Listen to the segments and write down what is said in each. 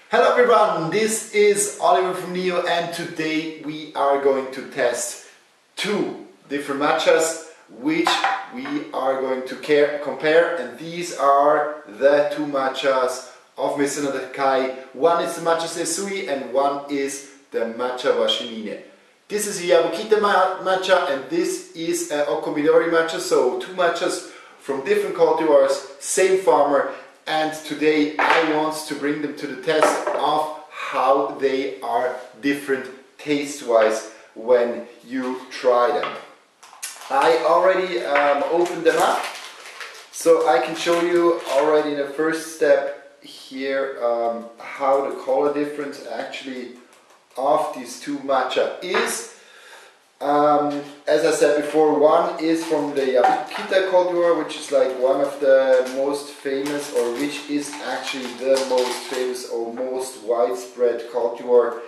Hello everyone, this is Oliver from Neo and today we are going to test two different matchas which we are going to compare, and these are the two matchas of Mr. Nakai. One is the Matcha Sesui and one is the Matcha Washimine. This is a Yabukita matcha and this is a Okumidori matcha, so two matchas from different cultivars, same farmer. And today I want to bring them to the test of how they are different taste-wise when you try them. I already opened them up, so I can show you already in the first step here how the color difference actually of these two matcha is. As I said before, one is from the Yabukita cultivar, which is like one of the most famous, or which is actually the most famous or most widespread cultivar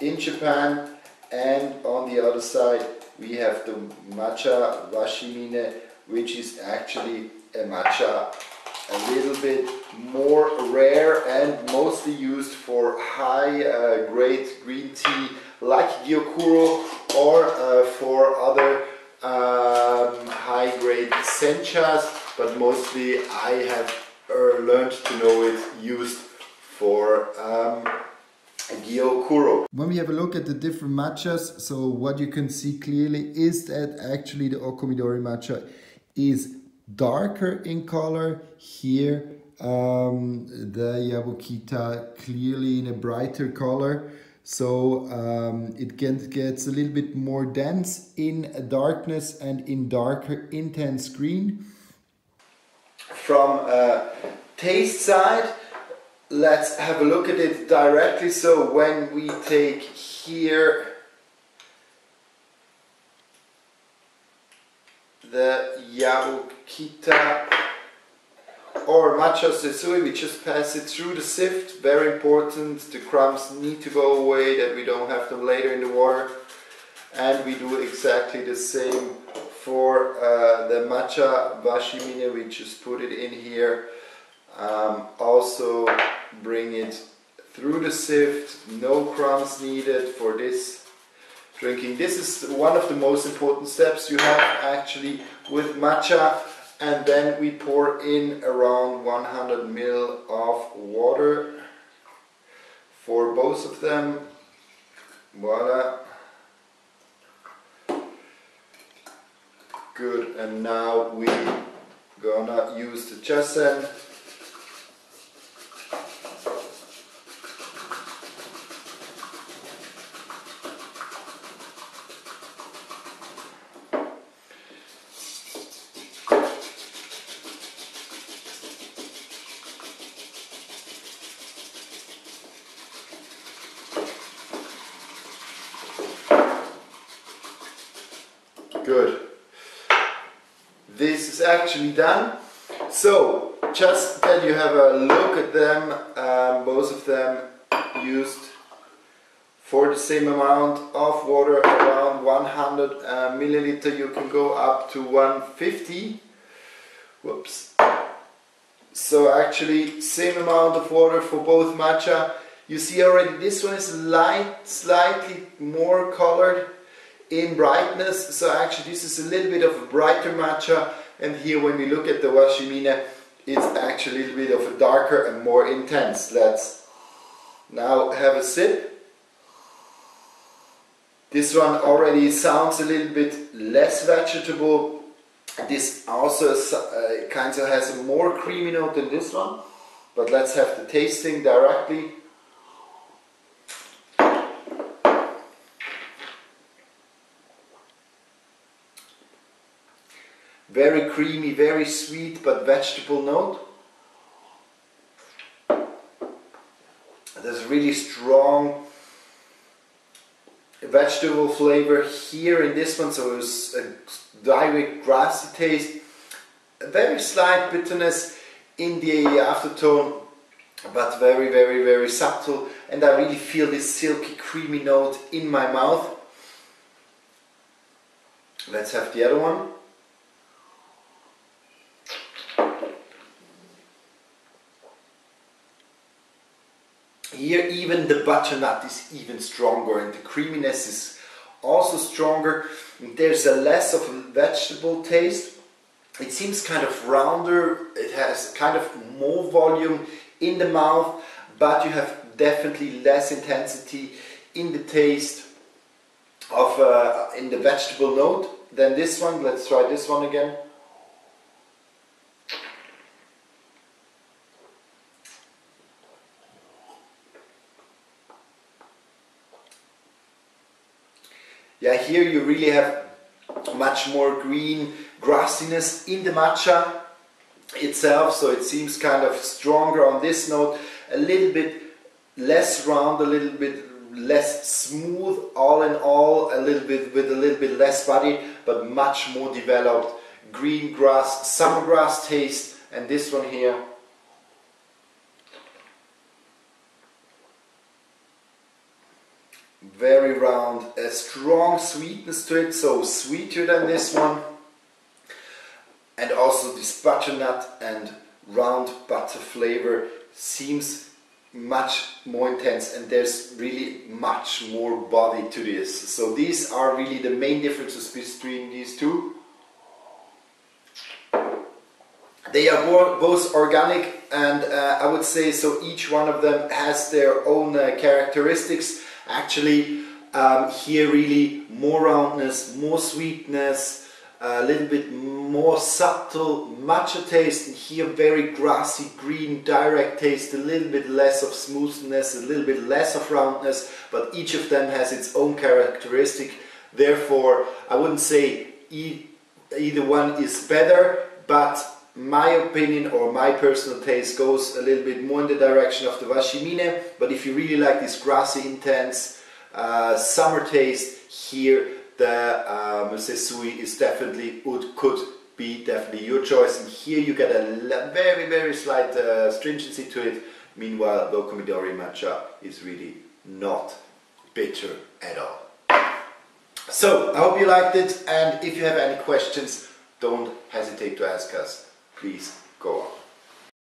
in Japan. And on the other side we have the Matcha Washimine, which is actually a matcha a little bit more rare and mostly used for high grade green tea like Gyokuro, or for other high grade senchas, but mostly I have learned to know it used for Gyokuro. When we have a look at the different matchas, so what you can see clearly is that actually the Okumidori matcha is darker in color. Here the Yabukita clearly in a brighter color. So it gets a little bit more dense in darkness and in darker intense green. From taste side, let's have a look at it directly. So when we take here the Yabukita or Matcha Sesui, we just pass it through the sift. Very important, the crumbs need to go away, that we don't have them later in the water. And we do exactly the same for the Matcha Washimine. We just put it in here. Also bring it through the sift, no crumbs needed for this drinking. This is one of the most important steps you have actually with matcha. And then we pour in around 100 ml of water for both of them. Voila. Good, and now we gonna use the jasen. Good. This is actually done. So, just that you have a look at them, both of them used for the same amount of water, around 100 milliliter. You can go up to 150. Whoops. So actually, same amount of water for both matcha. You see already this one is slightly more colored in brightness, so actually this is a little bit of a brighter matcha, and here when we look at the Washimine, it's actually a little bit of a darker and more intense. Let's now have a sip. This one already sounds a little bit less vegetable. This also kind of has a more creamy note than this one, but let's have the tasting directly. Very creamy, very sweet, but vegetable note. There's really strong vegetable flavor here in this one, so it's a direct grassy taste. A very slight bitterness in the aftertone, but very, very, very subtle. And I really feel this silky, creamy note in my mouth. Let's have the other one. Here even the butternut is even stronger and the creaminess is also stronger. There's a less of a vegetable taste. It seems kind of rounder, it has kind of more volume in the mouth, but you have definitely less intensity in the taste of in the vegetable note than this one. Let's try this one again. Yeah, here you really have much more green grassiness in the matcha itself, so it seems kind of stronger on this note, a little bit less round, a little bit less smooth, all in all, a little bit with a little bit less body, but much more developed green grass, summer grass taste. And this one here, very round, a strong sweetness to it, so sweeter than this one. And also this butternut and round butter flavor seems much more intense, and there's really much more body to this. So these are really the main differences between these two. They are both organic, and I would say so each one of them has their own characteristics. Actually, here really more roundness, more sweetness, a little bit more subtle matcha taste, and here very grassy, green, direct taste, a little bit less of smoothness, a little bit less of roundness, but each of them has its own characteristic. Therefore, I wouldn't say either one is better, but my opinion or my personal taste goes a little bit more in the direction of the Washimine. But if you really like this grassy, intense summer taste, here the Matcha Sesui is definitely, could be definitely your choice. And here you get a very slight stringency to it. Meanwhile, the Okumidori matcha is really not bitter at all. So I hope you liked it, and if you have any questions, don't hesitate to ask us. Please go on.